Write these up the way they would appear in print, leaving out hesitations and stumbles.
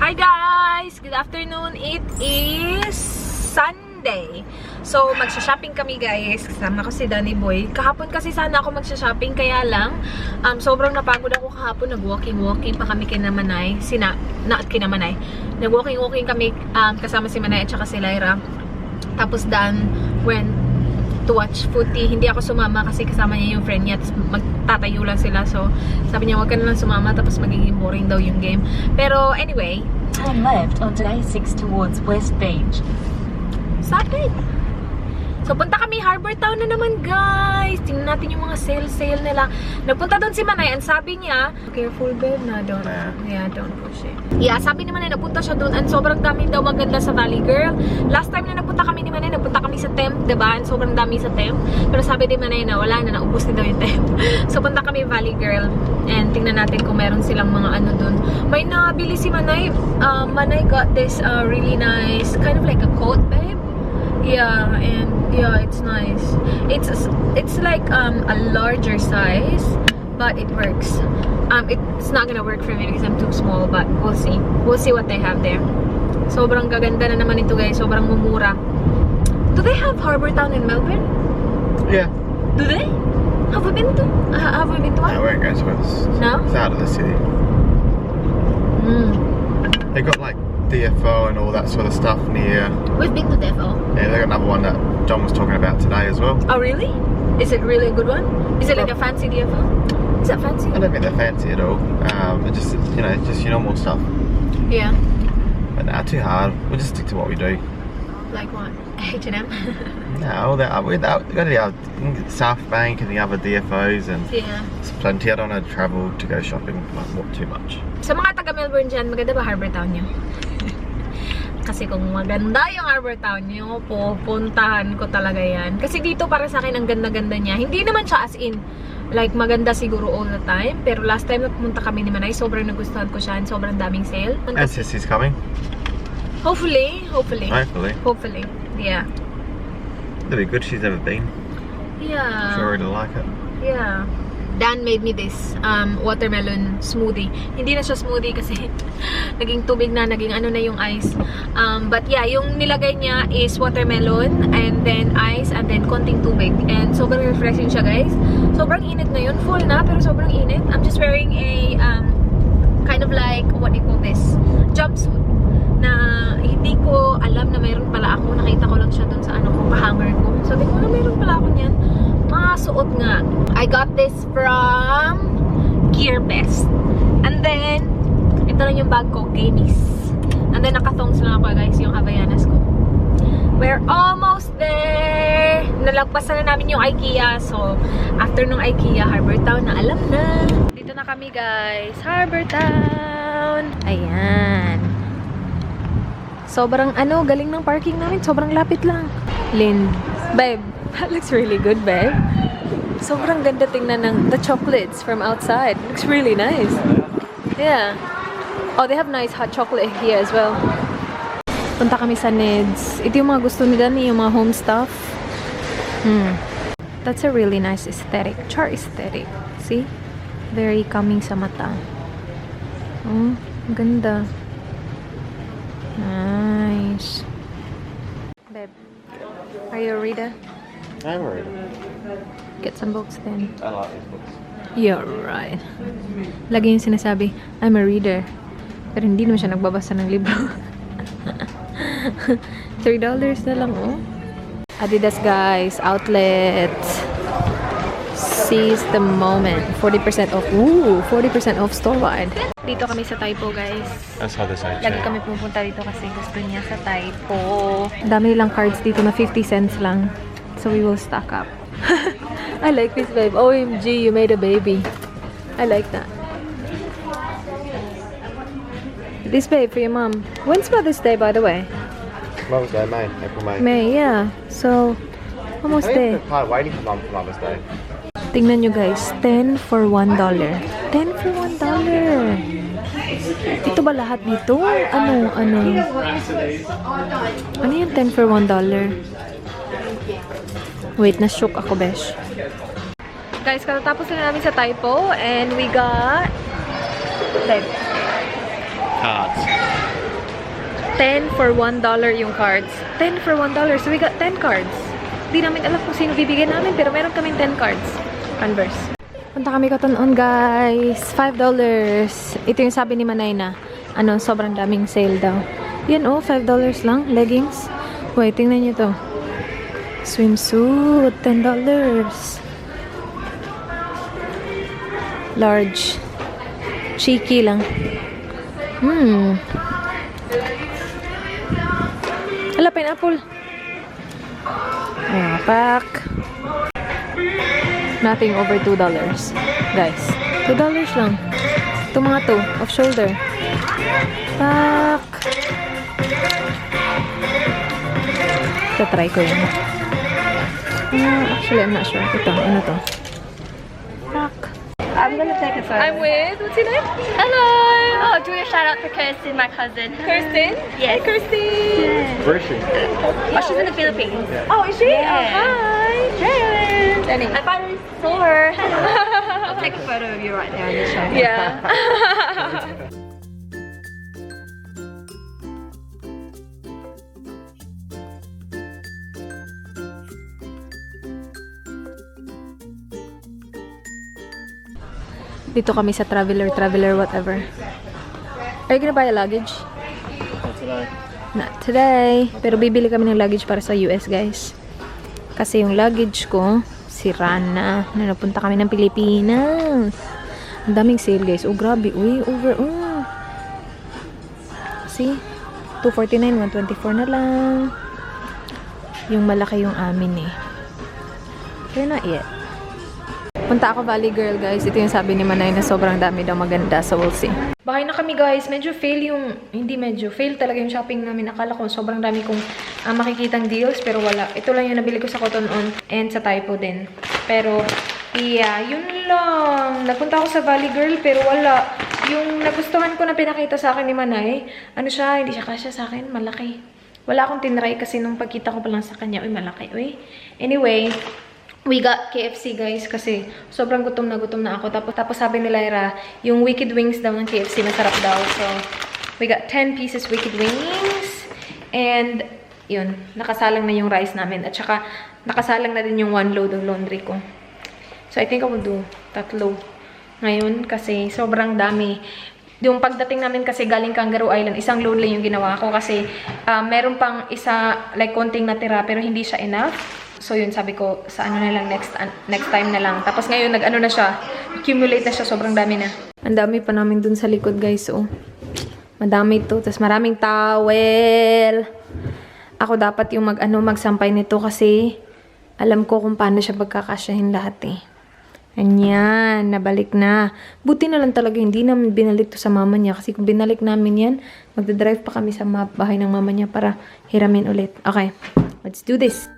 Hi guys! Good afternoon. It is Sunday. So, magsha-shopping kami guys. Kasama ko si Danny Boy. Kahapon kasi sana ako magsha-shopping, kaya lang sobrang napagod ako kahapon. Nag-walking pa kami kina Manay. Kina Manay. Nag-walking kami kasama si Manay at saka si Lyra. Tapos Dan went to watch footy. Hindi ako sumama kasi kasama niya yung friend niya. Tapos magtatayo lang sila. So, sabi niya, wag ka na lang sumama. Tapos magiging boring daw yung game. Pero, anyway. Turn left onto A6 towards West Beach. Sabi. So, punta kami Harbor Town na naman, guys. Tingnan natin yung mga sale nila. Nagpunta doon si Manay. And sabi niya, careful, babe, na don't. Yeah, don't push it. Yeah, sabi ni Manay, napunta siya doon. And sobrang daming daw maganda sa Valley Girl. Last time na napunta kami ni Manay, napunta kami sa Temp, diba? And sobrang dami sa Temp. Pero sabi ni Manay na wala na, naubos na daw yung Temp. So, punta kami Valley Girl. And tingnan natin kung meron silang mga ano doon. May nabili si Manay. Manay got this really nice, kind of like a coat, babe. Yeah, and yeah, it's nice. It's like a larger size, but it works. It's not gonna work for me because I'm too small, but we'll see. We'll see what they have there. Sobrang gaganda na naman ito, guys. Sobrang mumura. Do they have Harbor Town in Melbourne? Yeah. Do they? Have we been to? Have we been to one? No, we won't go to it. No? It's out of the city. They got like DFO and all that sort of stuff near. We've been to DFO. Yeah, they got another one that John was talking about today as well. Oh, really? Is it really a good one? Is it like a fancy DFO? Is that fancy? I don't think they're fancy at all. But just, you know, just your normal stuff. Yeah. But nah, too hard. We'll just stick to what we do. Like what? H&M? No, we got the South Bank and the other DFOs and Yeah. there's plenty. I don't want to travel to go shopping, like, not too much. Sa mga taga-Melbourne dyan, maganda ba Harbor Town nyo? Kasi kung maganda yung Harbor Town nyo, pupuntahan ko talaga yan. Kasi dito para sa akin ang ganda-ganda niya. Hindi naman siya as in, like maganda siguro all the time. Pero last time na pumunta kami ni Manay, sobrang nagustuhan ko siya and sobrang daming sale. And Sissy's coming. Hopefully. Hopefully. Yeah. It'll be good. She's never been. Yeah. Sure to like it. Yeah. Dan made me this watermelon smoothie. Hindi na siya smoothie kasi naging tubig na, naging ano na yung ice. But yeah, yung nilagay niya is watermelon and then ice and then konting tubig. And sobrang refreshing siya, guys. Sobrang init na yun. Full na, pero sobrang init. I'm just wearing a kind of like, what do you call this? Jumpsuit. Na hindi ko alam na mayroon pala ako. Nakita ko lang siya dun sa ano ko, hanger ko. Sabi ko na mayroon pala ako niyan. Masuot nga. I got this from Gear Best. And then, ito lang yung bag ko, Gamies. And then, nakathongs lang ako, guys, yung Havaianas ko. We're almost there! Nalagpasan na namin yung IKEA. So, after nung IKEA, Harbor Town na alam na. Dito na kami, guys. Harbor Town! Ayan. Sobrang galing ng parking namin. Sobrang lapit lang. Lynn. Babe, that looks really good, babe. Sobrang ganda tingnan ng the chocolates from outside. Looks really nice. Yeah. Oh, they have nice hot chocolate here as well. Punta kami sa Ned's. Ito yung mga gusto ni Danny, yung mga home stuff. That's a really nice aesthetic. Char aesthetic. See? Very calming sa mata. Oh, ganda. Nice. Babe, are you a reader? I'm a reader. Get some books then. I like these books. You're right. Lagi yung sinasabi, I'm a reader. Pero hindi naman siya nagbabasa ng libro. $3 na lang, oh. Adidas, guys. Outlet. Seize the moment. 40% off. Ooh, 40% off store-wide. Dito kami sa Typo, guys. That's how they say. Lagi kami pupunta dito kasi gusto niya sa Typo. Dami nilang cards dito na 50 cents lang. So we will stock up. I like this, babe. OMG, you made a baby. I like that. This, babe, for your mom. When's Mother's Day, by the way? Mother's Day, May. April, May. May, yeah. So, almost there. I'm kind of waiting for Mum for Mother's Day. Tingnan nyo, guys. 10 for $1. 10 for $1. Ito ba lahat dito? Ano yan 10 for $1? Wait, na-shook ako, besh. Guys, katatapos na namin sa Typo and we got... Cards. 10 for $1 yung cards. 10 for $1. So we got 10 cards. Di namin alam kung sino bibigyan namin, pero meron kaming 10 cards. Converse. Punta kami Cotton-On, guys. $5. Ito yung sabi ni Manay na, sobrang daming sale daw. Yan $5 lang. Leggings. Wait, tingnan nyo to. Swimsuit, $10. Large. Cheeky lang. Hala, pineapple. Pack. Nothing over $2. Guys, $2 lang. Ito mga to, off shoulder. Pack. Try ko yan. Actually, I'm not sure. Ito, ano to? Pack. I'm gonna take a photo. I'm with, what's your name? Hello! Oh, do a shout out to Kirsten, my cousin. Kirsten? Yes. Hi, Kirsten! Where is she? Oh, she's in the Philippines. Oh, is she? Yeah. Oh, hi! Sharon! Danny. I finally saw her. Hello. I'll take a photo of you right there on the show. Yeah. Dito kami sa traveler, whatever. Are you gonna buy a luggage? Not today. Not today. Pero bibili kami ng luggage para sa US, guys. Kasi yung luggage ko, sira na. Napunta kami ng Pilipinas. Ang daming sale, guys. Oh, grabe. Uy, over. See? $249, $124 na lang. Yung malaki yung amin eh. Pero not yet. Punta ako Valley Girl, guys. Ito yung sabi ni Manay na sobrang dami daw maganda. So, we'll see. Bakay na kami, guys. Medyo fail yung... Hindi medyo. Fail talaga yung shopping namin. Akala ko sobrang dami kong makikitang deals. Pero wala. Ito lang yung nabili ko sa Cotton-On. And sa Typo din. Pero, yeah. Yun lang. Nagpunta ako sa Valley Girl. Pero wala. Yung nagustuhan ko na pinakita sa akin ni Manay. Ano siya? Hindi siya kasya sa akin. Malaki. Wala akong tinry kasi nung pagkita ko pa lang sa kanya. Uy, malaki. Uy. Anyway... We got KFC, guys, kasi sobrang gutom na ako. Tapos sabi ni Lyra, yung Wicked Wings daw ng KFC, masarap daw. So, we got 10 pieces Wicked Wings. And, yun, nakasalang na yung rice namin. At saka, nakasalang na din yung 1 load of laundry ko. So, I think I will do 3 ngayon kasi sobrang dami. Yung pagdating namin kasi galing Kangaroo Island, 1 load lang yung ginawa ko kasi meron pang isa, like, konting natira, pero hindi siya enough. So, yun, sabi ko, sa ano na lang, next time na lang. Tapos ngayon, nag-ano na siya, accumulate na siya, sobrang dami na. Ang dami pa namin dun sa likod, guys, oh. Madami to. Tapos maraming towel. Ako dapat yung magsampay nito kasi alam ko kung paano siya pagkakasyahin lahat, eh. Ayan, nabalik na. Buti na lang talaga, hindi namin binalik to sa mama niya. Kasi kung binalik namin yan, magdadrive pa kami sa bahay ng mama niya para hiramin ulit. Okay, let's do this.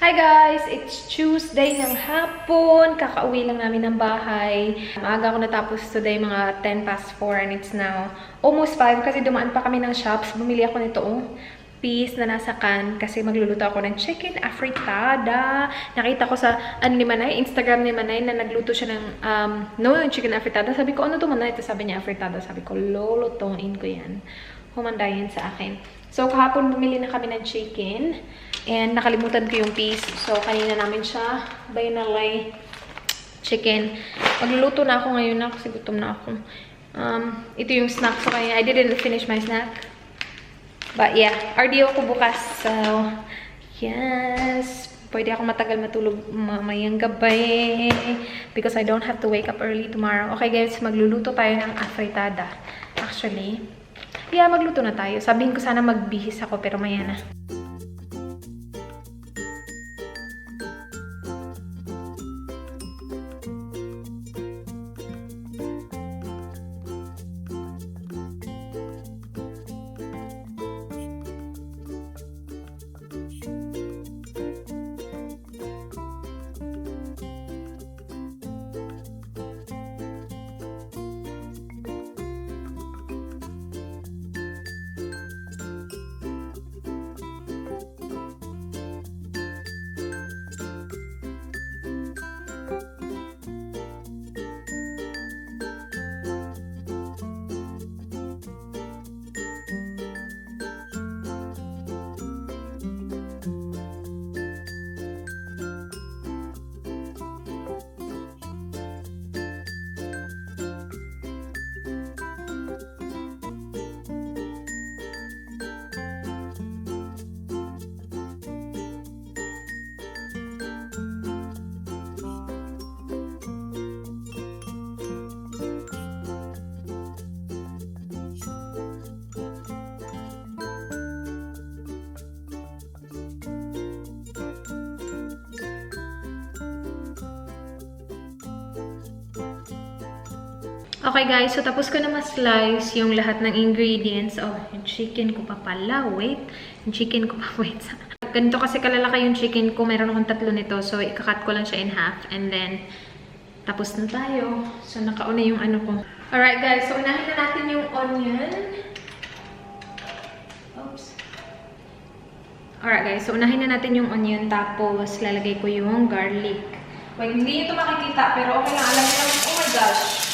Hi guys! It's Tuesday ng hapon. Kakauwi lang namin ng bahay. Maaga ako natapos today, mga 10 past 4 and it's now almost 5 kasi dumaan pa kami ng shops. Bumili ako nito, piece na nasa can kasi magluluto ako ng chicken afritada. Nakita ko sa ni Manay, Instagram ni Manay na nagluto siya ng yung chicken afritada. Sabi ko, ano to Manay? Ito sabi niya afritada. Sabi ko, lulutuin ko yan. Humandayin sa akin. So, kahapon bumili na kami ng chicken. And nakalimutan ko yung piece. So, kanina namin siya binalay chicken. Magluluto na ako ngayon na kasi gutom na ako. Ito yung snack ko kaya. I didn't finish my snack. But yeah, RDO ko bukas. So, yes. Pwede ako matagal matulog mamayang gabi. Because I don't have to wake up early tomorrow. Okay guys, magluluto tayo ng afritada. Actually, yeah, magluto na tayo. Sabihin ko sana magbihis ako pero maya na. Okay guys, so tapos ko na ma-slice yung lahat ng ingredients. Oh, yung chicken ko pa pala. Wait. Yung chicken ko pa. Wait. Ganito kasi kalalaki yung chicken ko. Meron akong 3 nito. So, ikakat ko lang siya in half. And then, tapos na tayo. So, nakauna yung ano ko. Alright guys, so unahin na natin yung onion. Oops. Alright guys, so unahin na natin yung onion. Tapos, lalagay ko yung garlic. Wait, hindi nyo ito makikita. Pero okay lang. Alam nyo lang. Oh my gosh.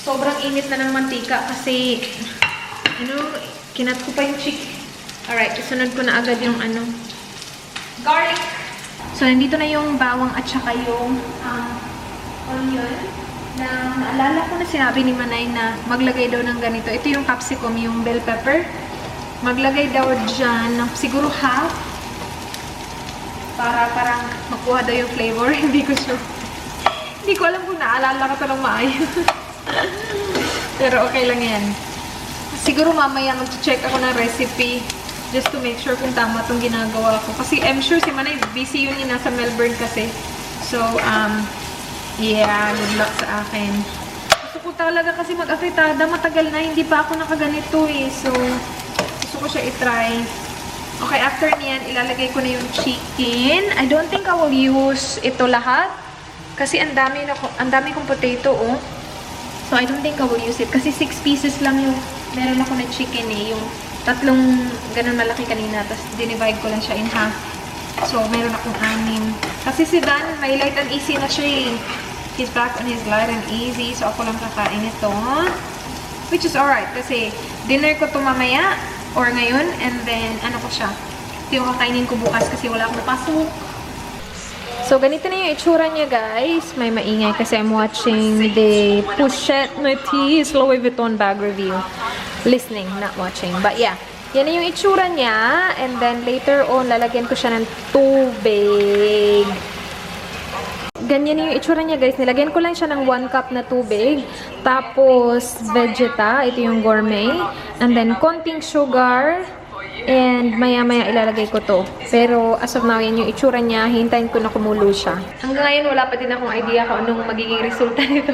Sobrang init na ng mantika kasi, kinat ko pa yung chicken. Alright, isunod ko na agad yung garlic. So, nandito na yung bawang at saka yung onion. Naalala ko na sinabi ni Manay na maglagay daw ng ganito. Ito yung capsicum, yung bell pepper. Maglagay daw dyan ng siguro half. Para parang makuha daw yung flavor. Hindi ko alam kung naalala ko ito ng maayos. Pero okay lang yan. Siguro mamaya mag-check ako ng recipe just to make sure kung tama itong ginagawa ko. Kasi I'm sure si Manay busy yun yung nasa Melbourne kasi. So, yeah, good luck sa akin. Gusto ko talaga kasi mag-afritada. Matagal na, hindi pa ako nakaganito eh. So, gusto ko siya itry. Okay, after niyan, ilalagay ko na yung chicken. I don't think I will use ito lahat. Kasi ang dami kong potato, oh. So, I don't think I will use it. Kasi 6 pieces lang yung meron ako na chicken eh. Yung 3 ganun malaki kanina. Tapos, dinivide ko lang siya in half. So, meron akong 6. Kasi si Dan, may light and easy na siya eh. He's back on his light and easy. So, ako lang kakain ito. Which is alright. Kasi, dinner ko ito mamaya. Or ngayon. And then, ano ko siya. Ito yung kakainin ko bukas kasi wala akong pasok. So, ganito na yung itsura niya, guys. May maingay kasi I'm watching the Pochette Métis Louis Vuitton bag review. Listening, not watching. But yeah, yan na yung itsura niya. And then, later on, lalagyan ko siya ng tubig. Ganyan yung itsura niya, guys. Nilagyan ko lang siya ng 1 cup na tubig. Tapos, Vegeta. Ito yung gourmet. And then, konting sugar. And maya-maya ilalagay ko to. Pero as of now, yan yung itsura niya. Hintayin ko na kumulo siya. Hanggang ngayon, wala pa din akong idea kung anong magiging resulta nito.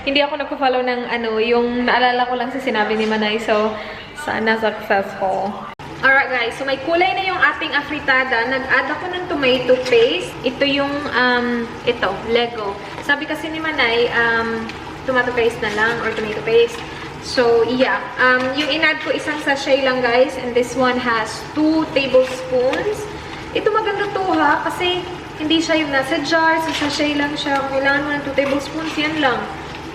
Hindi ako nagpo-follow ng yung naalala ko lang sa sinabi ni Manay. So, sana successful. Alright guys, so may kulay na yung ating afritada. Nag-add ako ng tomato paste. Ito yung, Lego. Sabi kasi ni Manay, tomato paste na lang or tomato paste. So, yeah. Yung in-add ko isang sachet lang, guys. And this one has 2 tablespoons. Ito maganda to, ha? Kasi hindi siya yung nasa jar. So, sachet lang siya. Kung kailangan mo ng 2 tablespoons, yan lang.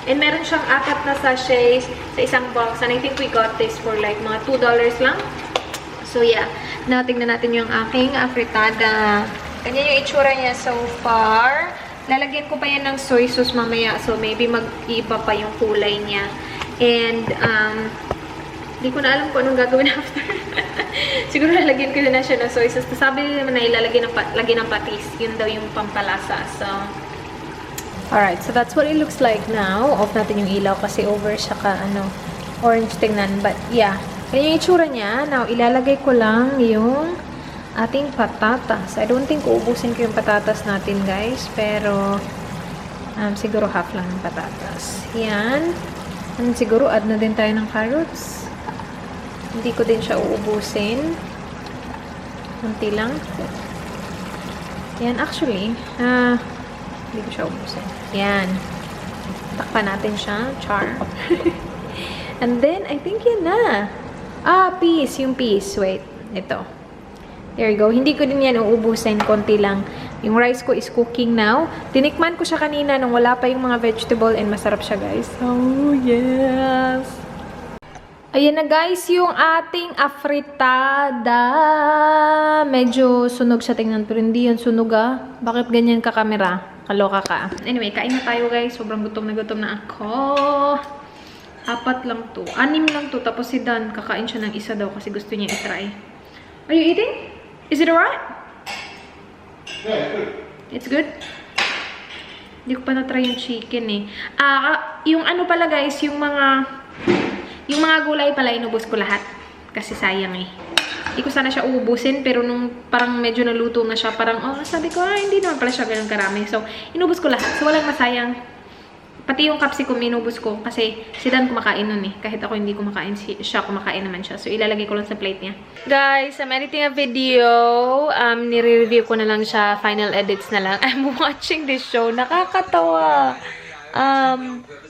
And meron siyang 4 na sachets sa isang box. And I think we got this for like mga $2 lang. So, yeah. Now, tingnan natin yung aking afritada. Ganyan yung itsura niya so far. Lalagyan ko pa yan ng soy sauce mamaya. So, maybe mag-iba pa yung kulay niya. And, hindi ko na alam kung anong gagawin after. Siguro lalagyan ko na siya ng soy sauce. Sabi naman na ilalagyan ng patis. Yun daw yung pampalasa. So, alright. So, that's what it looks like now. Off natin yung ilaw kasi over siya ka, orange tingnan. But, yeah. Kaya yung itsura niya. Now, ilalagay ko lang yung ating patatas. I don't think uubusin ko yung patatas natin, guys. Pero, siguro half lang ng patatas. Yan. And siguro, add na din tayo ng carrots. Hindi ko din siya uubusin. Kunti lang. Yan, actually, hindi ko siya uubusin. Yan. Takpan natin siya. Char. And then, I think yan na. Peas. Yung peas. Wait. Ito. There you go. Hindi ko din yan uubusin. Konti lang. Yung rice ko is cooking now. Tinikman ko siya kanina nung wala pa yung mga vegetable and masarap siya, guys. Oh, yes! Ayan na, guys, yung ating afritada. Medyo sunog siya tingnan, pero hindi yan sunog, ah. Bakit ganyan ka camera? Kaloka ka. Anyway, kain na tayo, guys. Sobrang gutom na ako. 4 lang to. 6 lang to. Tapos si Dan, kakain siya ng isa daw kasi gusto niya i-try. Are you eating? Is it alright? Yeah, it's good. Hindi ko pa na-try yung chicken eh. Yung ano pala guys, yung mga gulay pala inubos ko lahat. Kasi sayang eh. Hindi ko sana siya uubusin, pero nung parang medyo naluto na siya, parang, sabi ko, hindi naman pala siya ganun karami. So, inubos ko lahat. So, walang masayang. Pati yung capsicum inubos ko kasi si Dan kumakain nun eh. Kahit ako hindi kumakain, siya kumakain naman siya. So, ilalagay ko lang sa plate niya. Guys, I'm editing a video. Nire-review ko na lang siya. Final edits na lang. I'm watching this show. Nakakatawa.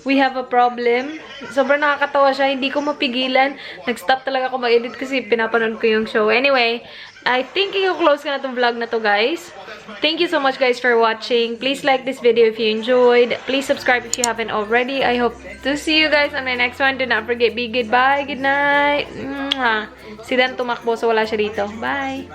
We have a problem. Sobrang nakakatawa siya. Hindi ko mapigilan. Nag-stop talaga ako mag-edit kasi pinapanood ko yung show. Anyway, I think i-close ko na itong vlog na to, guys. Thank you so much, guys, for watching. Please like this video if you enjoyed. Please subscribe if you haven't already. I hope to see you guys on the next one. Do not forget, be good. Bye. Good night. Si Dan tumakbo, so wala siya dito. Bye.